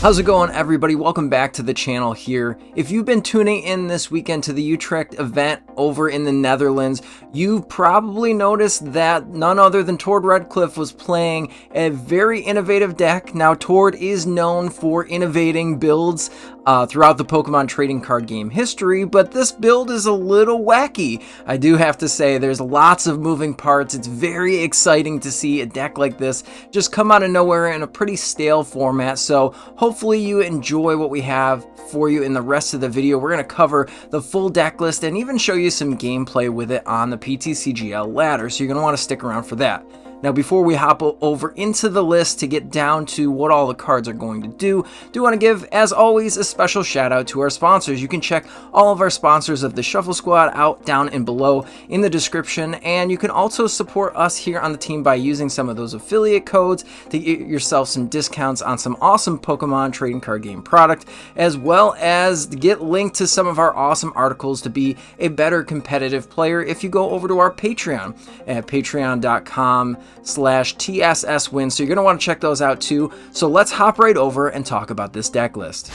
How's it going, everybody? Welcome back to the channel here. If you've been tuning in this weekend to the Utrecht event over in the Netherlands, you've probably noticed that none other than Tord Reklev was playing a very innovative deck. Now, Tord is known for innovating builds throughout the Pokemon trading card game history, but this build is a little wacky. I do have to say, there's lots of moving parts. It's very exciting to see a deck like this just come out of nowhere in a pretty stale format, so hopefully you enjoy what we have for you in the rest of the video. We're going to cover the full deck list and even show you some gameplay with it on the PTCGL ladder, so you're going to want to stick around for that. Now, before we hop over into the list to get down to what all the cards are going to do want to give, as always, a special shout out to our sponsors. You can check all of our sponsors of the Shuffle Squad out, down, and below in the description, and you can also support us here on the team by using some of those affiliate codes to get yourself some discounts on some awesome Pokemon trading card game product, as well as get linked to some of our awesome articles to be a better competitive player if you go over to our Patreon at patreon.com/TSSWin. So you're going to want to check those out too. So let's hop right over and talk about this deck list.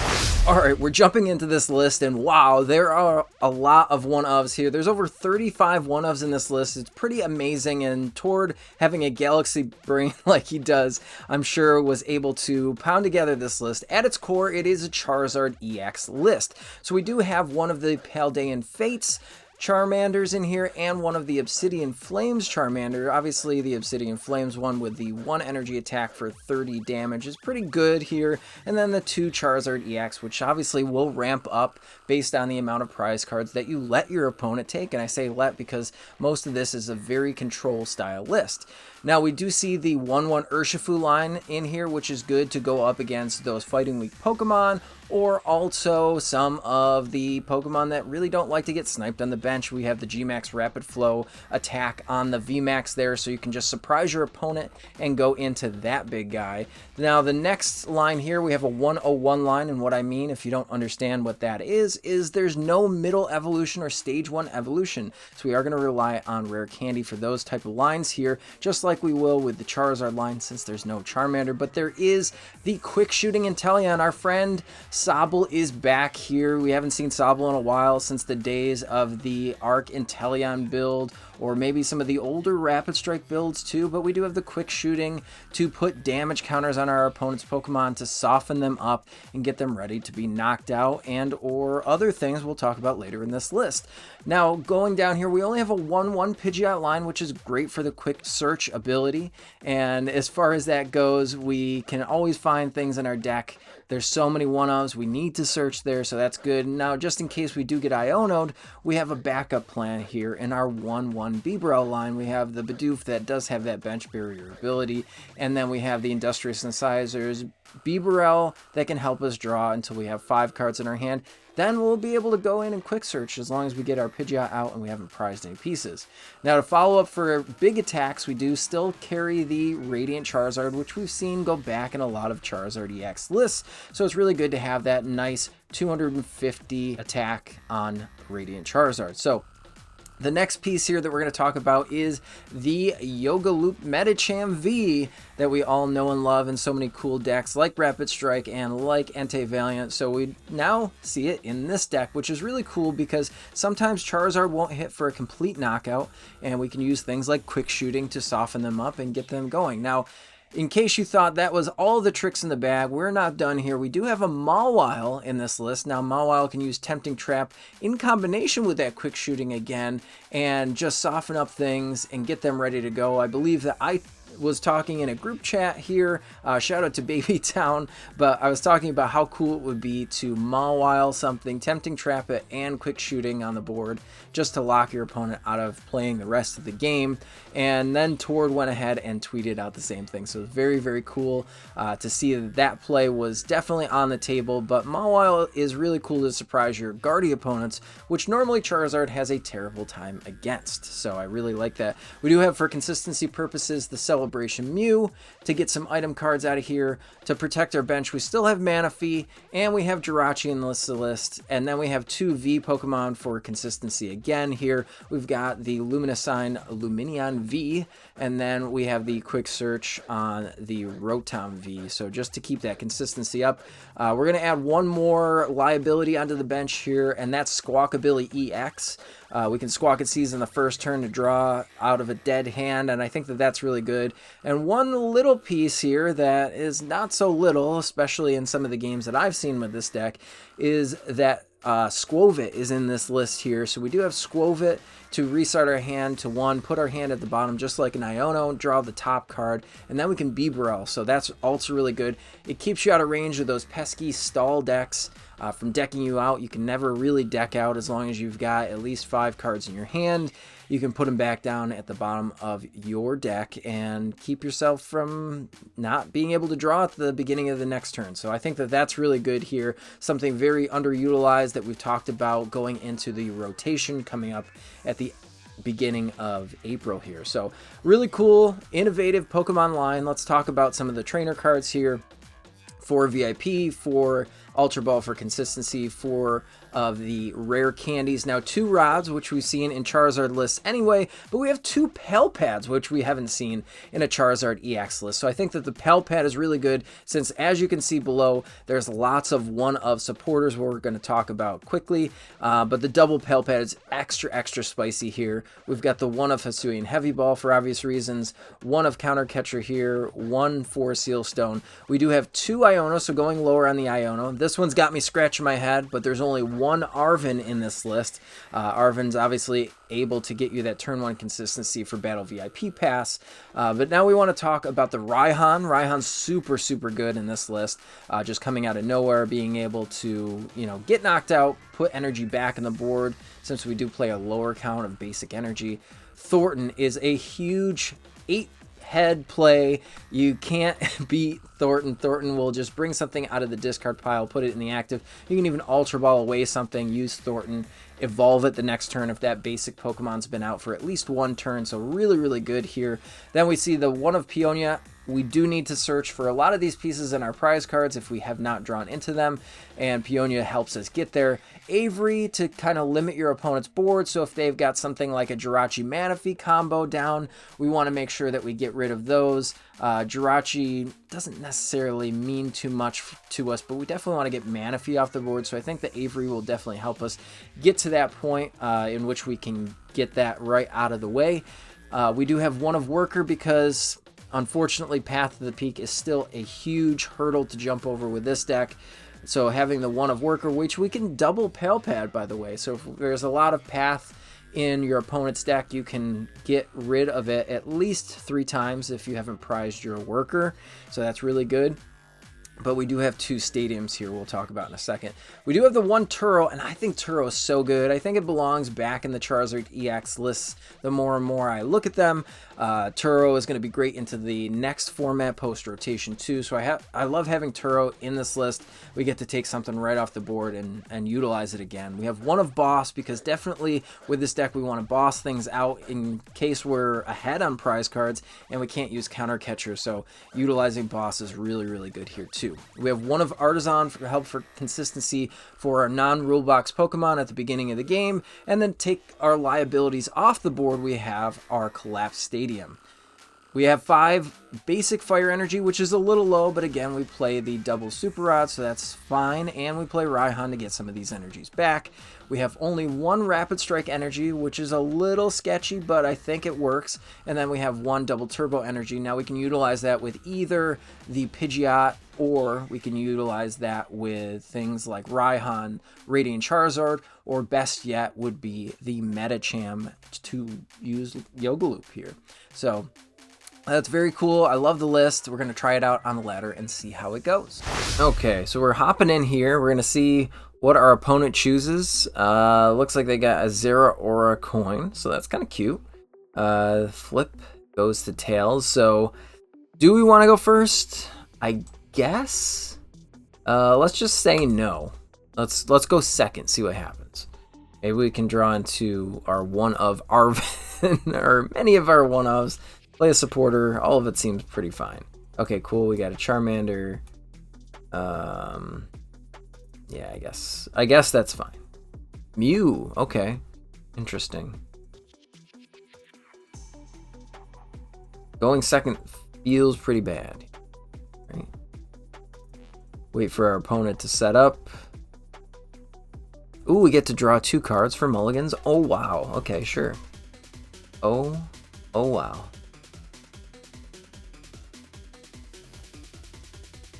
Alright, we're jumping into this list, and wow, there are a lot of one-ofs here. There's over 35 one-ofs in this list. It's pretty amazing, and Tord, having a galaxy brain like he does, I'm sure was able to pound together this list. At its core, it is a Charizard EX list. So we do have one of the Paldean Fates Charmanders in here and one of the Obsidian Flames Charmander. Obviously, the Obsidian Flames one with the 1 energy attack for 30 damage is pretty good here. And then the 2 Charizard EX, which obviously will ramp up based on the amount of prize cards that you let your opponent take. And I say let because most of this is a very control style list. Now, we do see the 1/1 Urshifu line in here, which is good to go up against those fighting weak Pokemon, or also some of the Pokemon that really don't like to get sniped on the bench. We have the G-Max Rapid Flow attack on the VMAX there, so you can just surprise your opponent and go into that big guy. Now, the next line here, we have a 101 line, and what I mean, if you don't understand what that is there's no middle evolution or stage 1 evolution. So we are going to rely on Rare Candy for those type of lines here, just like we will with the Charizard line since there's no Charmander. But there is the quick shooting Inteleon. Our friend Sobble is back here. We haven't seen Sobble in a while, since the days of the Arc Inteleon build, or maybe some of the older Rapid Strike builds too, but we do have the quick shooting to put damage counters on our opponent's Pokemon to soften them up and get them ready to be knocked out, and or other things we'll talk about later in this list. Now, going down here, we only have a 1/1 Pidgeot line, which is great for the quick search ability, and as far as that goes, we can always find things in our deck. There's so many one-ofs, we need to search there, so that's good. Now, just in case we do get Iono'd, we have a backup plan here. In our 1/1 Bibarel line, we have the Bidoof that does have that bench barrier ability, and then we have the Industrious Incisors Bibarel that can help us draw until we have 5 cards in our hand. Then we'll be able to go in and quick search as long as we get our Pidgeot out and we haven't prized any pieces. Now, to follow up for big attacks, we do still carry the Radiant Charizard, which we've seen go back in a lot of Charizard EX lists. So it's really good to have that nice 250 attack on Radiant Charizard. So the next piece here that we're going to talk about is the Yoga Loop Medicham V that we all know and love in so many cool decks like Rapid Strike and like Entei Valiant. So we now see it in this deck, which is really cool because sometimes Charizard won't hit for a complete knockout, and we can use things like quick shooting to soften them up and get them going. Now, in case you thought that was all the tricks in the bag, we're not done here. We do have a Mawile in this list. Now, Mawile can use Tempting Trap in combination with that quick shooting again and just soften up things and get them ready to go. I believe that I was talking in a group chat here, shout out to Baby Town, but I was talking about how cool it would be to Mawile something, Tempting Trap it, and quick shooting on the board just to lock your opponent out of playing the rest of the game. And then Tord went ahead and tweeted out the same thing, so very, very cool to see that that play was definitely on the table. But Mawile is really cool to surprise your Guardy opponents, which normally Charizard has a terrible time against, so I really like that. We do have, for consistency purposes, the Celebration Celebration Mew to get some item cards out of here to protect our bench. We still have Manaphy, and we have Jirachi in the list, and then we have 2 V Pokemon for consistency again here. We've got the Lumineon V, and then we have the quick search on the Rotom V. So just to keep that consistency up, we're going to add one more liability onto the bench here, and that's Squawkabilly EX. We can Squawk and Seize in the first turn to draw out of a dead hand, and I think that that's really good. And one little piece here that is not so little, especially in some of the games that I've seen with this deck, is that Skwovet is in this list here. So we do have Skwovet to restart our hand to 1, put our hand at the bottom just like an Iono, draw the top card, and then we can Bibarel. So that's also really good. It keeps you out of range of those pesky stall decks from decking you out. You can never really deck out as long as you've got at least 5 cards in your hand. You can put them back down at the bottom of your deck and keep yourself from not being able to draw at the beginning of the next turn. So I think that that's really good here. Something very underutilized that we've talked about going into the rotation coming up at the beginning of April here. So really cool, innovative Pokemon line. Let's talk about some of the trainer cards here. For VIP, for Ultra Ball for consistency, for of the rare candies. Now 2 rods, which we've seen in Charizard lists anyway, but we have 2 Pal Pads, which we haven't seen in a Charizard EX list. So I think that the Pal Pad is really good, since as you can see below, there's lots of one-of supporters we're going to talk about quickly, but the double Pal Pad is extra spicy here. We've got the 1 of Hisuian Heavy Ball for obvious reasons, 1 of Counter Catcher here, 1 for Seal Stone. We do have 2 Iono, so going lower on the Iono. This one's got me scratching my head, but there's only 1 Arven in this list. Arven's obviously able to get you that turn 1 consistency for Battle VIP Pass. But now we want to talk about the Raihan. Raihan's super good in this list. Just coming out of nowhere, being able to, get knocked out, put energy back in the board, since we do play a lower count of basic energy. Thornton is a huge 8-head play. You can't beat Thornton. Thornton will just bring something out of the discard pile, put it in the active. You can even Ultra Ball away something, use Thornton, evolve it the next turn if that basic Pokemon's been out for at least 1 turn. So really good here. Then we see the 1 of Peonia. We do need to search for a lot of these pieces in our prize cards if we have not drawn into them, and Peonia helps us get there. Avery to kind of limit your opponent's board, so if they've got something like a Jirachi Manaphy combo down, we want to make sure that we get rid of those. Jirachi doesn't necessarily mean too much to us, but we definitely want to get Manaphy off the board, so I think that Avery will definitely help us get to that point in which we can get that right out of the way. We do have 1 of Worker because unfortunately, Path to the Peak is still a huge hurdle to jump over with this deck. So having the 1 of Worker, which we can double Pal Pad, by the way. So if there's a lot of Path in your opponent's deck, you can get rid of it at least 3 times if you haven't prized your Worker. So that's really good. But we do have 2 stadiums here we'll talk about in a second. We do have the 1 Turo, and I think Turo is so good. I think it belongs back in the Charizard EX lists the more and more I look at them. Turo is going to be great into the next format post-rotation too, so I love having Turo in this list. We get to take something right off the board and utilize it again. We have 1 of Boss, because definitely with this deck we want to boss things out in case we're ahead on prize cards and we can't use Counter Catcher, so utilizing Boss is really good here too. We have 1 of Artazon for help for consistency for our non-rule box Pokemon at the beginning of the game, and then take our liabilities off the board. We have our Collapse Stadium. We have 5 basic fire energy, which is a little low, but again, we play the double super rod, so that's fine, and we play Raihan to get some of these energies back. We have only 1 rapid strike energy, which is a little sketchy, but I think it works. And then we have 1 double turbo energy. Now we can utilize that with either the Pidgeot, or we can utilize that with things like Raihan, Radiant Charizard, or best yet would be the Medicham to use Yoga Loop here. So that's very cool. I love the list. We're going to try it out on the ladder and see how it goes. Okay, so we're hopping in here. We're going to see what our opponent chooses. Looks like they got a Zeraora coin, so that's kind of cute. Flip goes to Tails. So do we want to go first? I guess. Let's just say no. Let's go second, see what happens. Maybe we can draw into our 1 of Arven or many of our 1-ofs. play a supporter. All of it seems pretty fine. Okay, cool. We got a Charmander. Yeah, I guess that's fine. Mew. Okay, interesting. Going second feels pretty bad. Right. Wait for our opponent to set up. Ooh, we get to draw 2 cards for mulligans. Oh, wow. Okay, sure. Oh, wow.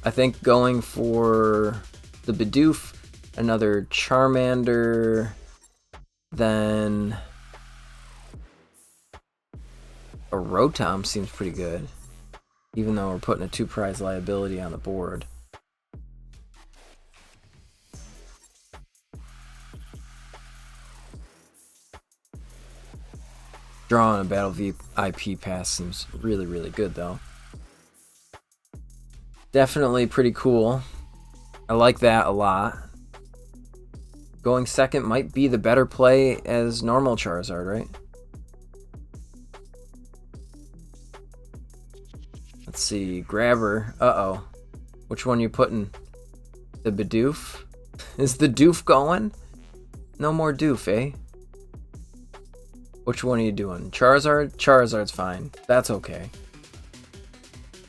I think going for the Bidoof, another Charmander, then a Rotom seems pretty good, even though we're putting a 2-prize liability on the board. Drawing a Battle VIP Pass seems really, really good, though. Definitely pretty cool. I like that a lot. Going second might be the better play as normal Charizard, right? Let's see. Grabber. Uh-oh. Which one you putting? The Bidoof? Is the Doof going? No more Doof, eh? Which one are you doing? Charizard? Charizard's fine. That's okay.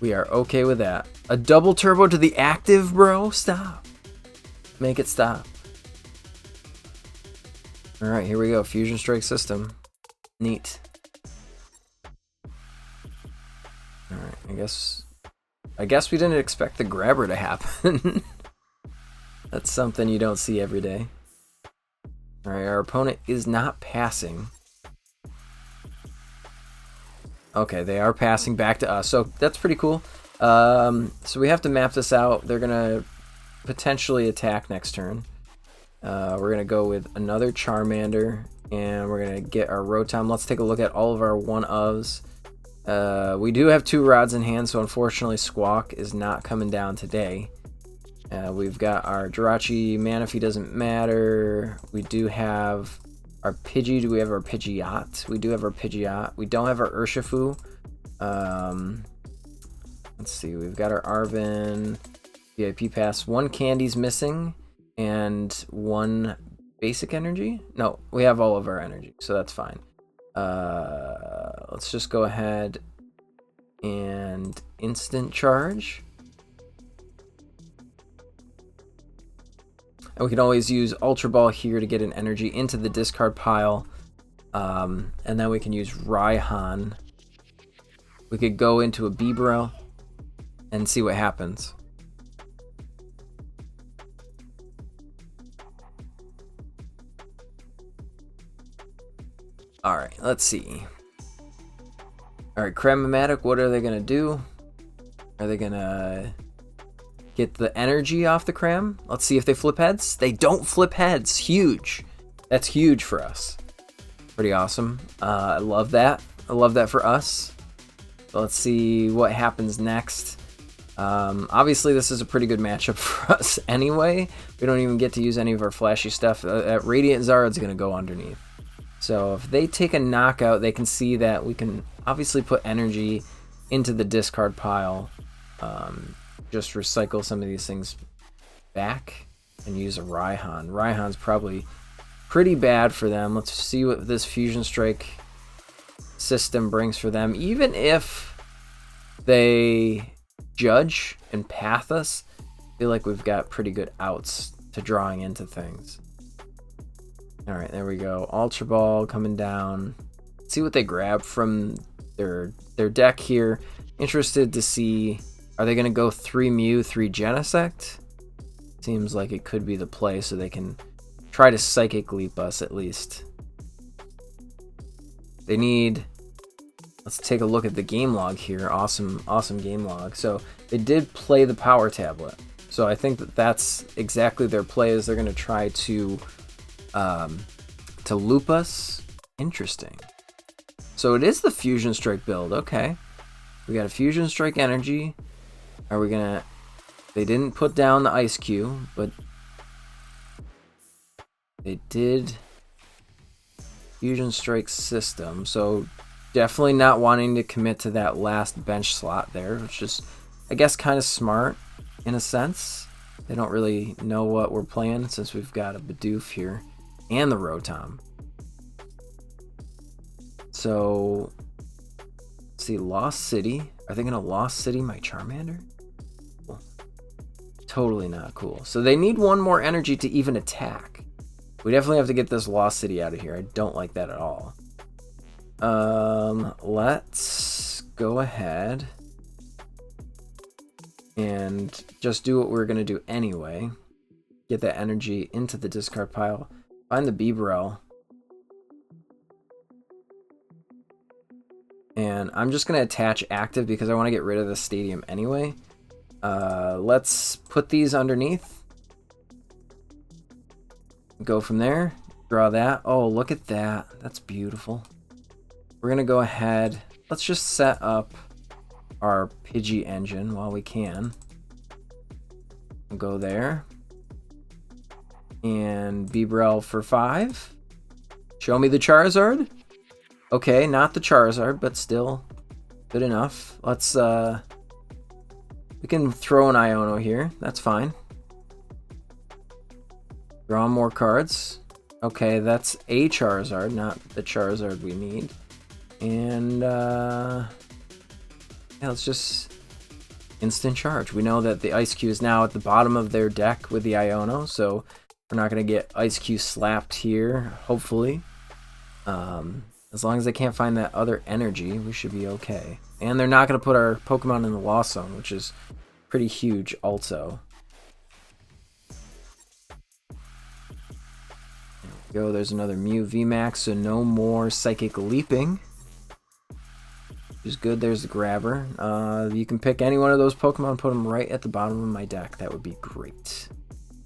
We are okay with that. A double turbo to the active, bro? Stop. Make it stop. Alright, here we go. Fusion Strike system. Neat. Alright, I guess we didn't expect the grabber to happen. That's something you don't see every day. Alright, our opponent is not passing. Okay, they are passing back to us, so that's pretty cool. So we have to map this out. They're gonna potentially attack next turn. We're gonna go with another Charmander, and we're gonna get our Rotom. Let's take a look at all of our 1-ofs. We do have 2 rods in hand, so unfortunately Squawk is not coming down today. We've got our Jirachi, Manaphy doesn't matter. We do have our Pidgey. Do we have our Pidgeot? We do have our Pidgeot. We don't have our Urshifu. Let's see. We've got our Arven VIP Pass. 1 candy's missing and 1 basic energy. No, we have all of our energy, so that's fine. Let's just go ahead and instant charge. And we can always use Ultra Ball here to get an energy into the discard pile. And then we can use Raihan. We could go into a Bibarel and see what happens. Alright, let's see. Alright, Cram-O-Matic, what are they going to do? Are they going to get the energy off the Cram? Let's see if they flip heads. They don't flip heads. Huge. That's huge for us. Pretty awesome. I love that. I love that for us. So let's see what happens next. Obviously, this is a pretty good matchup for us anyway. We don't even get to use any of our flashy stuff. Radiant Charizard's going to go underneath. So if they take a knockout, they can see that we can obviously put energy into the discard pile. Just recycle some of these things back and use a Raihan. Raihan's probably pretty bad for them. Let's see what this Fusion Strike system brings for them. Even if they judge and path us, I feel like we've got pretty good outs to drawing into things. All right, there we go. Ultra Ball coming down. Let's see what they grab from their deck here. Interested to see, are they going to go 3 Mew, 3 Genesect? Seems like it could be the play, so they can try to Psychic Leap us at least. They need... Let's take a look at the game log here. Awesome game log. So they did play the Power Tablet. So I think that that's exactly their play, is they're going to try to loop us. Interesting. So it is the Fusion Strike build. Okay. We got a Fusion Strike energy. Are we going to... They didn't put down the Ice Cube, but they did Fusion Strike system. So definitely not wanting to commit to that last bench slot there, which is, I guess, kind of smart in a sense. They don't really know what we're playing since we've got a Bidoof here and the Rotom. So, let's see, Lost City. Are they going to Lost City my Charmander? Cool. Totally not cool. So they need one more energy to even attack. We definitely have to get this Lost City out of here. I don't like that at all. Let's go ahead and just do what we're going to do anyway. Get that energy into the discard pile. Find the Bibarel. And I'm just going to attach active because I want to get rid of the stadium anyway. Let's put these underneath. Go from there. Draw that. Oh, look at that. That's beautiful. We're going to go ahead. Let's just set up our Pidgey engine while we can. We'll go there. And Bibarel for 5. Show me the Charizard. Okay, not the Charizard, but still good enough. Let's, we can throw an Iono here. That's fine. Draw more cards. Okay, that's a Charizard, not the Charizard we need. And, yeah, let's just instant charge. We know that the Ice Cube is now at the bottom of their deck with the Iono, so we're not going to get Ice Cube slapped here, hopefully. As long as they can't find that other energy, we should be okay. And they're not going to put our Pokemon in the Lost Zone, which is pretty huge also. There we go. There's another Mew VMAX, so no more Psychic Leaping. Which is good. There's the Grabber. You can pick any one of those Pokemon, put them right at the bottom of my deck. That would be great.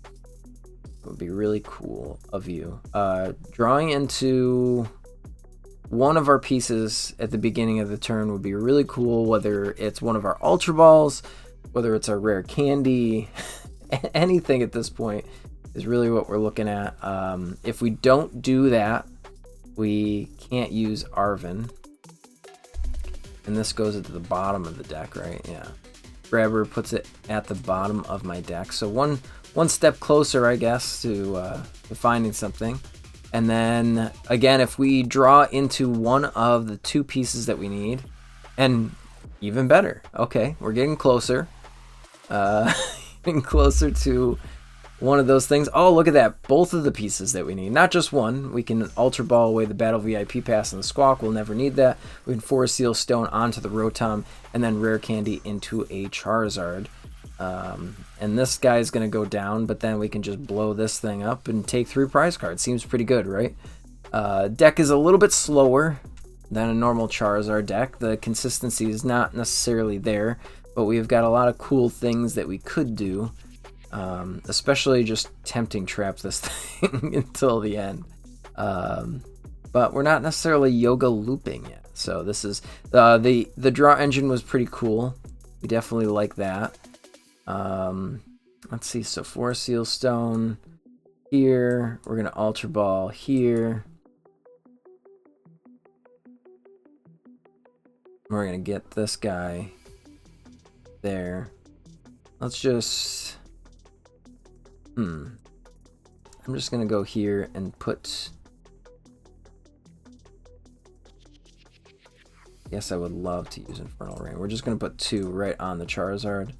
It would be really cool of you. Drawing into one of our pieces at the beginning of the turn would be really cool, whether it's one of our Ultra Balls, whether it's our Rare Candy, anything at this point is really what we're looking at. If we don't do that, we can't use Arven. And this goes at the bottom of the deck, right? Yeah. Grabber puts it at the bottom of my deck. So one step closer, I guess, to finding something. And then, again, if we draw into one of the two pieces that we need, and even better. Okay, we're getting closer. Getting closer to one of those things. Oh, look at that. Both of the pieces that we need. Not just one. We can Ultra Ball away the Battle VIP Pass and the Squawk. We'll never need that. We can Forest Seal Stone onto the Rotom, and then Rare Candy into a Charizard. And this guy's going to go down, but then we can just blow this thing up and take 3 prize cards. Seems pretty good, right? Deck is a little bit slower than a normal Charizard deck. The consistency is not necessarily there, but we've got a lot of cool things that we could do, especially just tempting trap this thing until the end. But we're not necessarily yoga looping yet. So this is the draw engine was pretty cool. We definitely like that. Let's see, so Forest Seal Stone here. We're gonna Ultra Ball here. We're gonna get this guy there. Let's just I'm just gonna go here and put, yes, I would love to use Infernal Rain. We're just gonna put 2 right on the Charizard.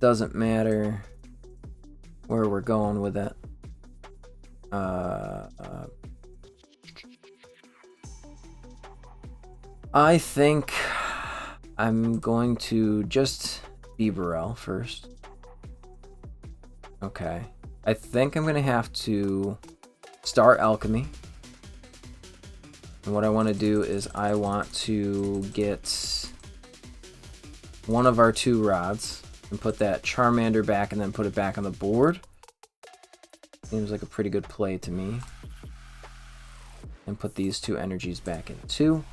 Doesn't matter where we're going with it. I think I'm going to just Bibarel first. Okay. I think I'm going to have to Star Alchemy. And what I want to do is I want to get one of our 2 rods and put that Charmander back and then put it back on the board. Seems like a pretty good play to me. And put these 2 energies back in 2.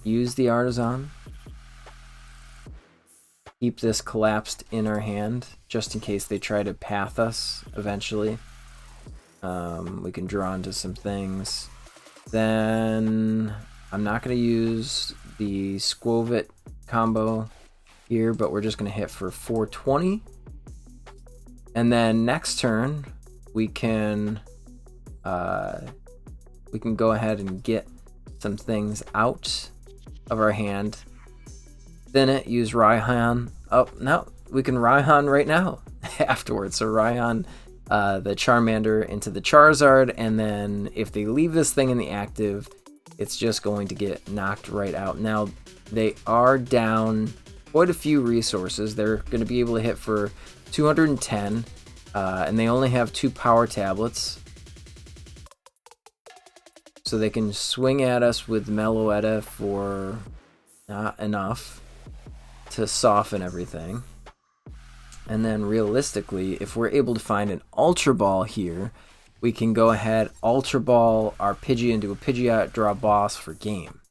Use the Artazon. Keep this collapsed in our hand just in case they try to path us eventually. We can draw into some things. Then I'm not going to use the Skwovet combo here, but we're just going to hit for 420. And then next turn, we can go ahead and get some things out of our hand. Then it use Raihan. Oh, no, we can Raihan right now afterwards. So Raihan the Charmander into the Charizard, and then if they leave this thing in the active, it's just going to get knocked right out. Now, they are down quite a few resources. They're going to be able to hit for 210, and they only have 2 power tablets. So they can swing at us with Meloetta for not enough to soften everything. And then realistically, if we're able to find an Ultra Ball here, we can go ahead, Ultra Ball our Pidgey into a Pidgeot, draw a boss for game.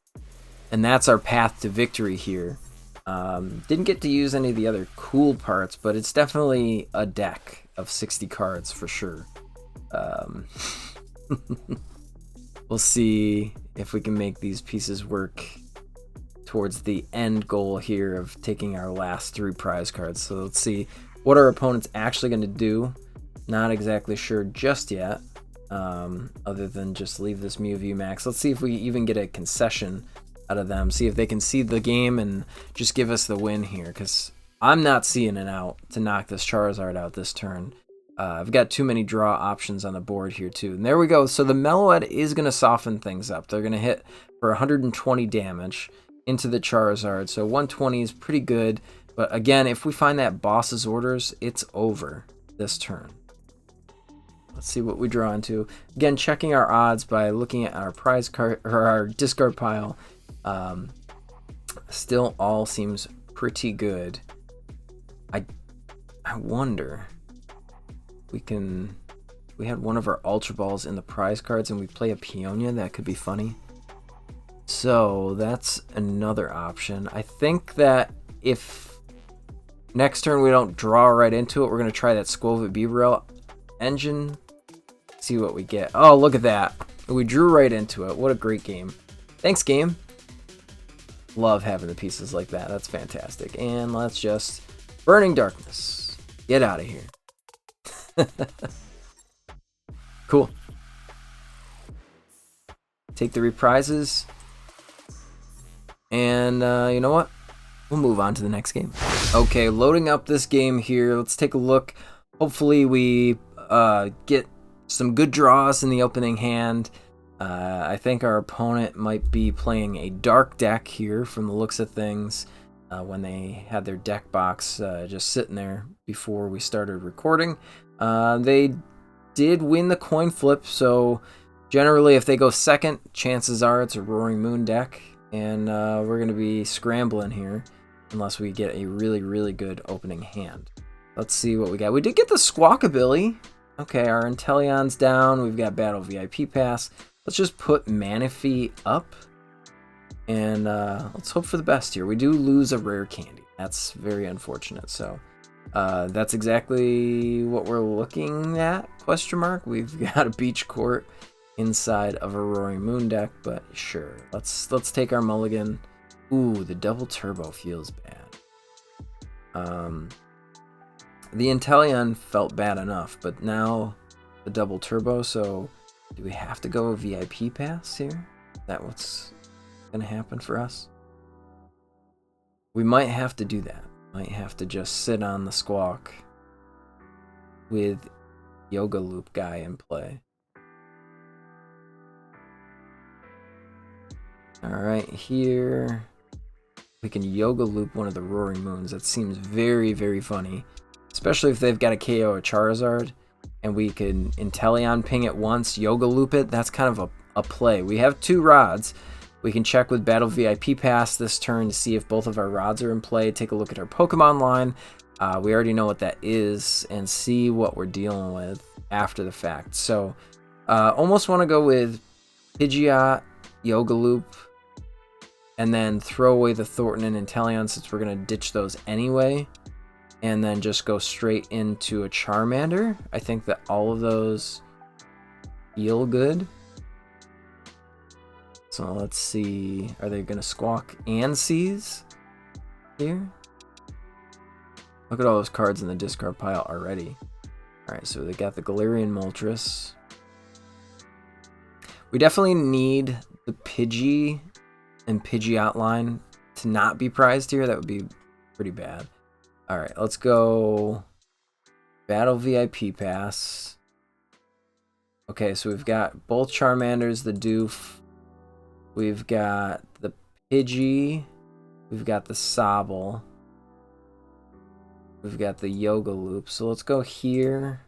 And that's our path to victory here. Didn't get to use any of the other cool parts, but it's definitely a deck of 60 cards for sure. We'll see if we can make these pieces work towards the end goal here of taking our last 3 prize cards. So let's see what our opponent's actually going to do. Not exactly sure just yet, other than just leave this Mew VMAX. Let's see if we even get a concession out of them. See if they can see the game and just give us the win here, because I'm not seeing it out to knock this Charizard out this turn. I've got too many draw options on the board here too. And there we go. So the Meloetta is going to soften things up. They're going to hit for 120 damage into the Charizard. So 120 is pretty good. But again, if we find that boss's orders, it's over this turn. Let's see what we draw into. Again, checking our odds by looking at our prize card or our discard pile. Still all seems pretty good. I wonder, we had one of our Ultra Balls in the prize cards and we play a Peonia. That could be funny. So that's another option. I think that if next turn we don't draw right into it, we're going to try that Skwovet Bibarel engine. See what we get. Oh, look at that. We drew right into it. What a great game. Thanks, game. Love having the pieces like that. That's fantastic. And let's just... Burning Darkness. Get out of here. Cool. Take the reprises. And you know what? We'll move on to the next game. Okay, loading up this game here. Let's take a look. Hopefully we get some good draws in the opening hand. I think our opponent might be playing a dark deck here from the looks of things. When they had their deck box just sitting there before we started recording. They did win the coin flip, so generally if they go second, chances are it's a Roaring Moon deck, and we're going to be scrambling here unless we get a really, really good opening hand. Let's see what we got. We did get the Squawkabilly. Okay, our Inteleon's down. We've got Battle VIP Pass. Let's just put Manaphy up. And let's hope for the best here. We do lose a Rare Candy. That's very unfortunate. So that's exactly what we're looking at, question mark. We've got a Beach Court inside of a Roaring Moon deck, but sure. Let's take our mulligan. Ooh, the double turbo feels bad. The Inteleon felt bad enough, but now the double turbo, so do we have to go VIP pass here? Is that what's gonna happen for us? We might have to do that. Might have to just sit on the Squawk with Yoga Loop guy in play. Alright, here we can Yoga Loop one of the Roaring Moons. That seems very, very funny. Especially if they've got a KO a Charizard and we can Inteleon ping it once, Yoga Loop it. That's kind of a play. We have 2 rods. We can check with Battle VIP Pass this turn to see if both of our rods are in play. Take a look at our Pokemon line. We already know what that is and see what we're dealing with after the fact. So almost want to go with Pidgeot, Yoga Loop, and then throw away the Thornton and Inteleon since we're going to ditch those anyway. And then just go straight into a Charmander. I think that all of those feel good. So let's see. Are they going to squawk and seize here? Look at all those cards in the discard pile already. Alright, so they got the Galarian Moltres. We definitely need the Pidgey and Pidgeot line to not be prized here. That would be pretty bad. Alright, let's go Battle VIP Pass. Okay, so we've got both Charmanders, the Doof. We've got the Pidgey. We've got the Sobble. We've got the Yoga Loop. So let's go here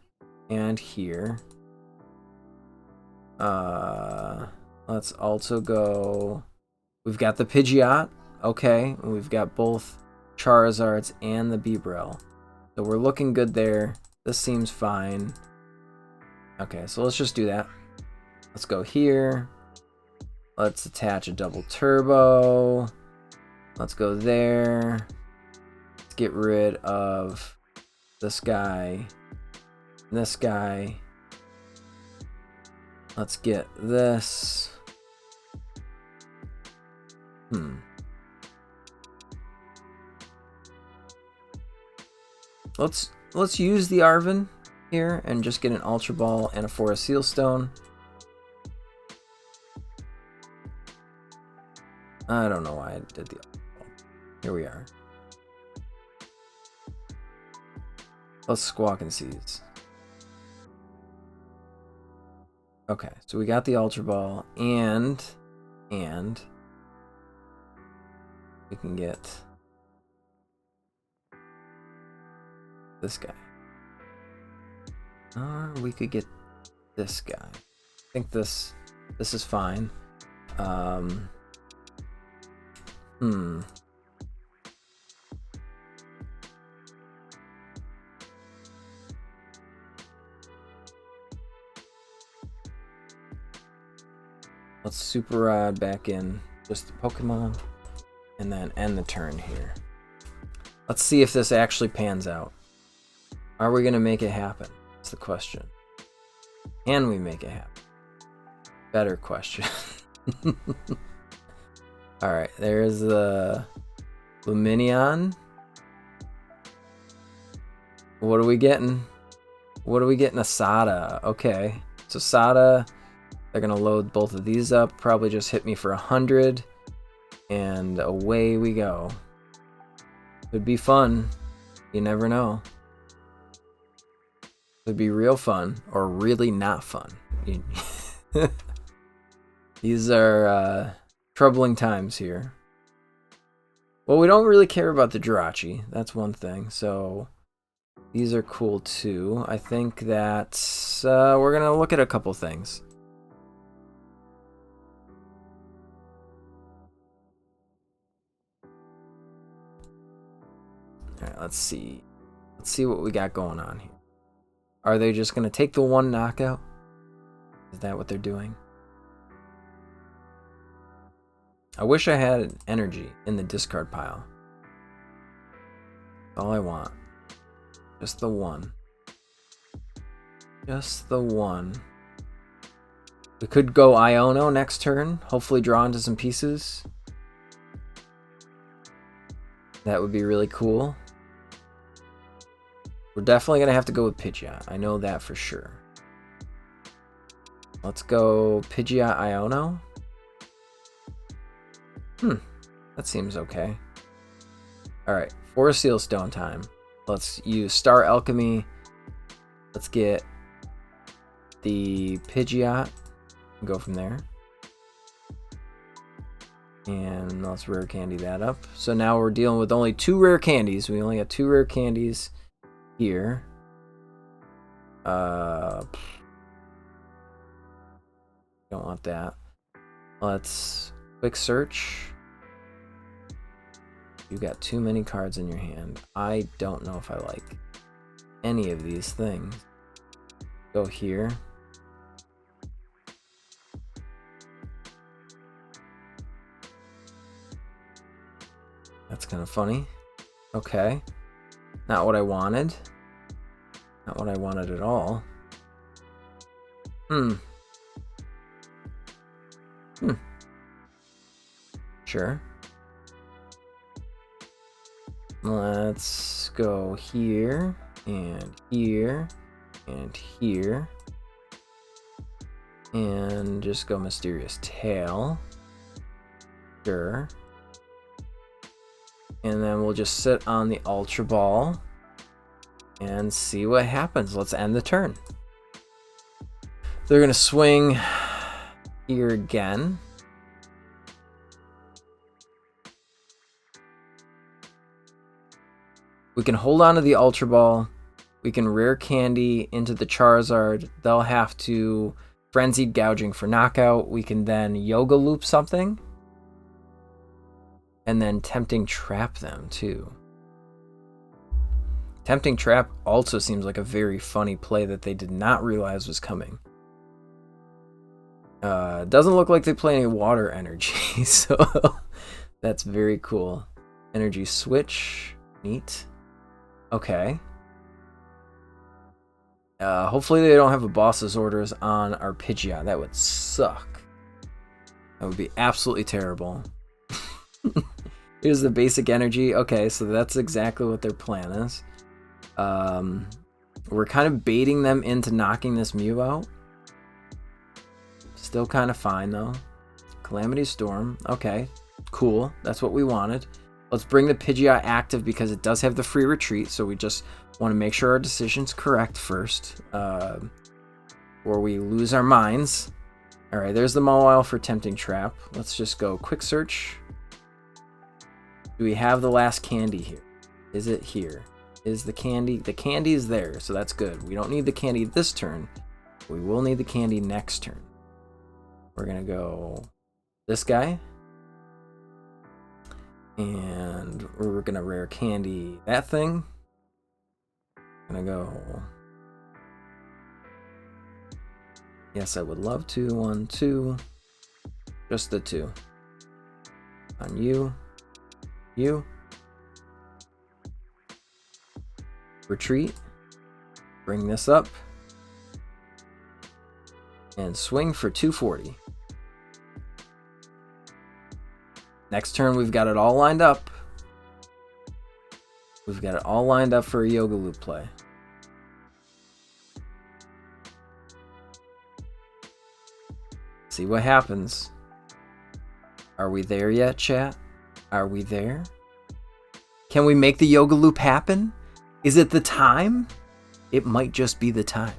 and here. Let's also go... We've got the Pidgeot. Okay, and we've got both Charizards and the Bibarel. So we're looking good there. This seems fine. Okay, so let's just do that. Let's go here. Let's attach a double turbo. Let's go there. Let's get rid of this guy. This guy. Let's get this. Let's use the Arven here and just get an Ultra Ball and a Forest Seal Stone. I don't know why I did the Ultra Ball. Here we are. Let's squawk and seize. Okay, so we got the Ultra Ball and we can get this guy. Or we could get this guy. I think this is fine. Let's Super Rod back in just the Pokemon and then end the turn here. Let's see if this actually pans out. Are we going to make it happen? That's the question. Can we make it happen? Better question. Alright, there's the Lumineon. What are we getting? What are we getting? A Sada. Okay. So Sada, they're going to load both of these up. Probably just hit me for 100. And away we go. Could be fun. You never know. Could be real fun or really not fun. These are troubling times here. Well, we don't really care about the Jirachi. That's one thing. So these are cool too. I think that we're going to look at a couple things. Alright, let's see. Let's see what we got going on here. Are they just going to take the one knockout? Is that what they're doing? I wish I had an energy in the discard pile. That's all I want. Just the one. Just the one. We could go Iono next turn. Hopefully draw into some pieces. That would be really cool. We're definitely going to have to go with Pidgeot. I know that for sure. Let's go Pidgeot Iono. That seems okay. Alright, Forest Seal Stone time. Let's use Star Alchemy. Let's get the Pidgeot and go from there. And let's Rare Candy that up. So now we're dealing with only 2 Rare Candies. We only got 2 Rare Candies here. Don't want that. Let's quick search. You got too many cards in your hand. I don't know if I like any of these things. Go here. That's kind of funny. Okay. Not what I wanted. Not what I wanted at all. Sure. Let's go here, and here, and here. And just go Mysterious Tail. Sure. And then we'll just sit on the Ultra Ball and see what happens. Let's end the turn. They're going to swing here again. We can hold on to the Ultra Ball. We can Rare Candy into the Charizard. They'll have to Frenzied Gouging for knockout. We can then Yoga Loop something. And then Tempting Trap them too. Tempting Trap also seems like a very funny play that they did not realize was coming. Doesn't look like they play any water energy, so that's very cool. Energy Switch, neat. Okay. Hopefully they don't have a boss's orders on our Pidgeot. That would suck. That would be absolutely terrible. Here's the basic energy. Okay, so that's exactly what their plan is. We're kind of baiting them into knocking this Mew out. Still kind of fine though. Calamity Storm. Okay, cool. That's what we wanted. Let's bring the Pidgeot active because it does have the free retreat. So we just want to make sure our decision's correct first, or we lose our minds. All right, there's the Mawile for Tempting Trap. Let's just go Quick Search. Do we have the last candy here? Is it here? Is the candy? The candy is there, so that's good. We don't need the candy this turn. We will need the candy next turn. We're going to go this guy. And we're going to Rare Candy that thing. Going to go... Yes, I would love to. 1, 2. Just the 2. On you. You. Retreat. Bring this up. And swing for 240. Next turn, we've got it all lined up. We've got it all lined up for a Yoga Loop play. See what happens. Are we there yet, chat? Are we there? Can we make the Yoga Loop happen? Is it the time? It might just be the time.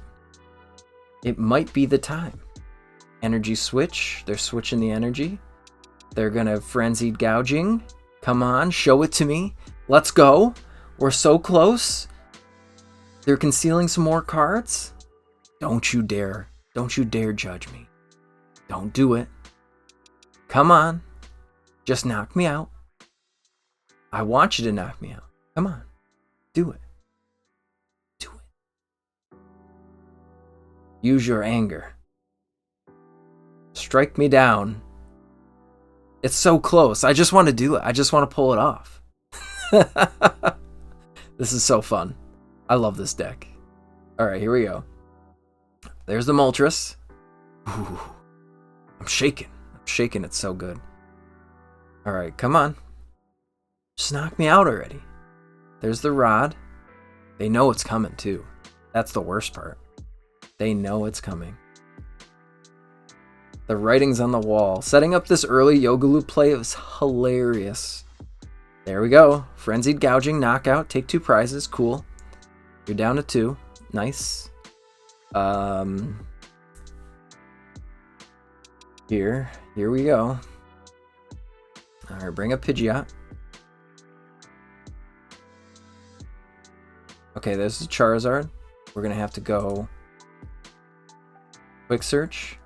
It might be the time. Energy switch. They're switching the energy. They're going to Frenzied Gouging. Come on, show it to me. Let's go. We're so close. They're concealing some more cards. Don't you dare. Don't you dare judge me. Don't do it. Come on. Just knock me out. I want you to knock me out. Come on. Do it. Do it. Use your anger. Strike me down. It's so close. I just want to do it. I just want to pull it off. This is so fun. I love this deck. All right, here we go. There's the Moltres. Ooh, I'm shaking. I'm shaking. It's so good. All right, come on. Just knock me out already. There's the Rod. They know it's coming too. That's the worst part. They know it's coming. The writing's on the wall. Setting up this early Yoga Loop play was hilarious. There we go. Frenzied Gouging, knockout. Take 2 prizes. Cool. You're down to 2. Nice. Here we go. All right, bring up Pidgeot. Okay, there's the Charizard. We're gonna have to go Quick Search.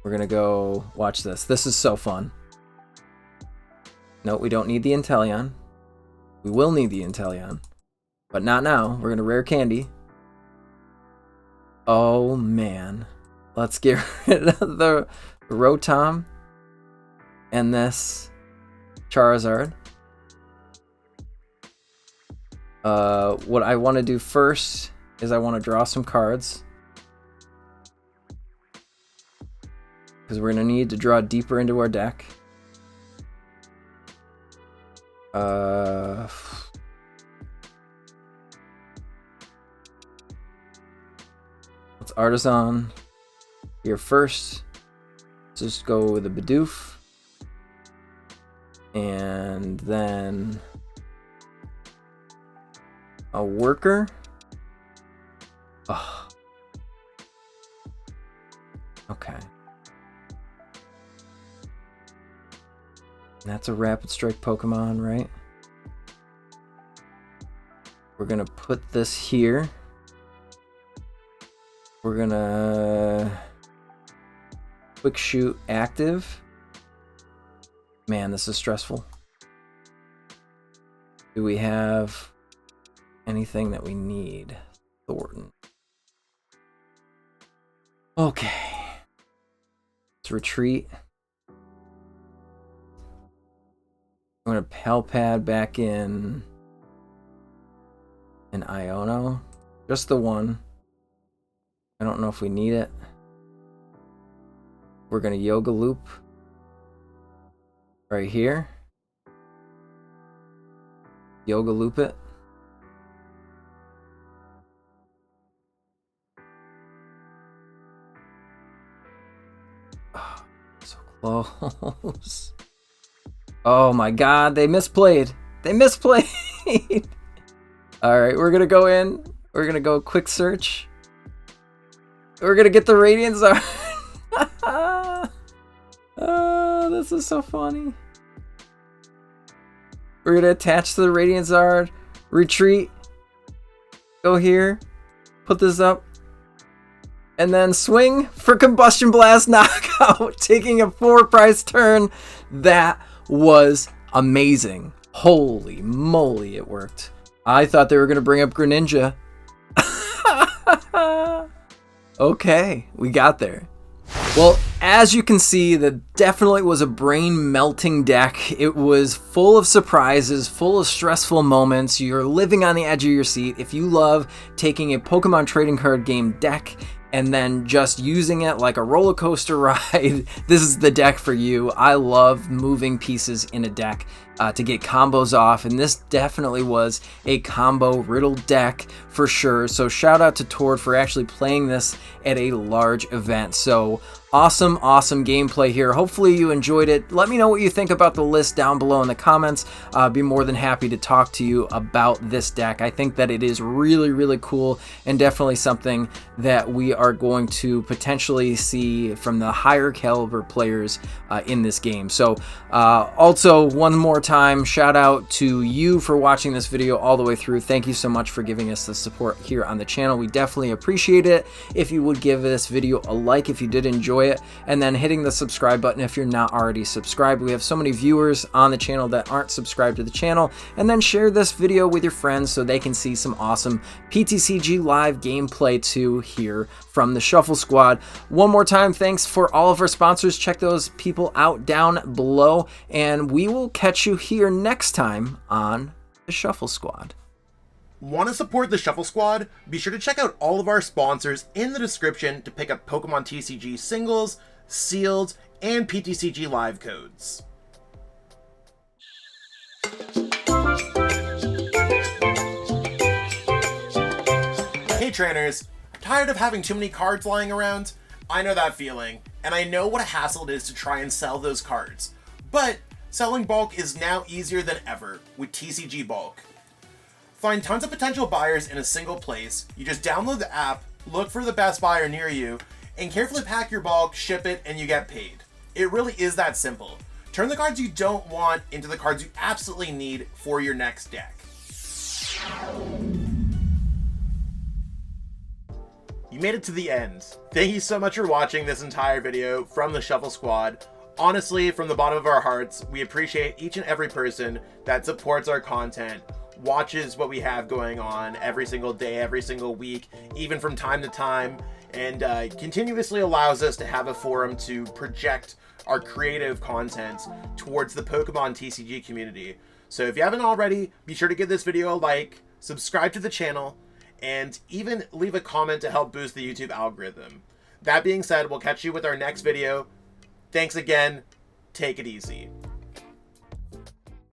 We're gonna go watch this. This is so fun. No, we don't need the Inteleon. We will need the Inteleon, but not now. We're gonna Rare Candy. Oh man, let's get rid of the Rotom and this Charizard. What I want to do first is I want to draw some cards. because we're going to need to draw deeper into our deck. Let's Artazon here first. Let's just go with a Bidoof. And then a Worker. Oh. Okay. That's a Rapid Strike Pokemon, right? We're gonna put this here. We're gonna Quick Shoot active. Man, this is stressful. Do we have anything that we need? Thornton. Okay. Let's retreat. I'm gonna Pal Pad back in an Iono. Just the one. I don't know if we need it. We're gonna Yoga Loop right here. Yoga Loop it. Oh, so close. Oh my god, they misplayed. They misplayed. Alright, we're gonna go in. We're gonna go quick search. We're gonna get the Radiant Zard. Oh, this is so funny. We're gonna attach to the Radiant Zard, retreat, go here, put this up, and then swing for Combustion Blast knockout, taking a 4-price turn. That was amazing. Holy moly, it worked. I thought they were gonna bring up Greninja. Okay, we got there. Well, as you can see, that definitely was a brain-melting deck. It was full of surprises, full of stressful moments. You're living on the edge of your seat. If you love taking a Pokemon trading card game deck and then just using it like a roller coaster ride, this is the deck for you. I love moving pieces in a deck to get combos off, and this definitely was a combo riddled deck for sure. So shout out to Tord for actually playing this at a large event. So awesome gameplay here. Hopefully you enjoyed it. Let me know what you think about the list down below in the comments. Be more than happy to talk to you about this deck. I think that it is really cool and definitely something that we are going to potentially see from the higher caliber players in this game. So also one more time, shout out to you for watching this video all the way through. Thank you so much for giving us the support here on the channel. We definitely appreciate it. If you would give this video a like if you did enjoy it, and then hitting the subscribe button if you're not already subscribed. We have so many viewers on the channel that aren't subscribed to the channel. And then share this video with your friends so they can see some awesome PTCG live gameplay too here from the Shuffle Squad. One more time, thanks for all of our sponsors. Check those people out down below, and we will catch you here next time on the Shuffle Squad. Want to support the Shuffle Squad? Be sure to check out all of our sponsors in the description to pick up Pokemon TCG singles, sealed, and PTCG live codes. Hey trainers, tired of having too many cards lying around? I know that feeling, and I know what a hassle it is to try and sell those cards. But selling bulk is now easier than ever with TCG Bulk. Find tons of potential buyers in a single place. You just download the app, look for the best buyer near you, and carefully pack your bulk, ship it, and you get paid. It really is that simple. Turn the cards you don't want into the cards you absolutely need for your next deck. You made it to the end. Thank you so much for watching this entire video from the Shuffle Squad. Honestly, from the bottom of our hearts, we appreciate each and every person that supports our content, watches what we have going on every single day, every single week, even from time to time, and continuously allows us to have a forum to project our creative content towards the Pokemon TCG community. So if you haven't already, be sure to give this video a like, subscribe to the channel, and even leave a comment to help boost the YouTube algorithm. That being said, we'll catch you with our next video. Thanks again. Take it easy.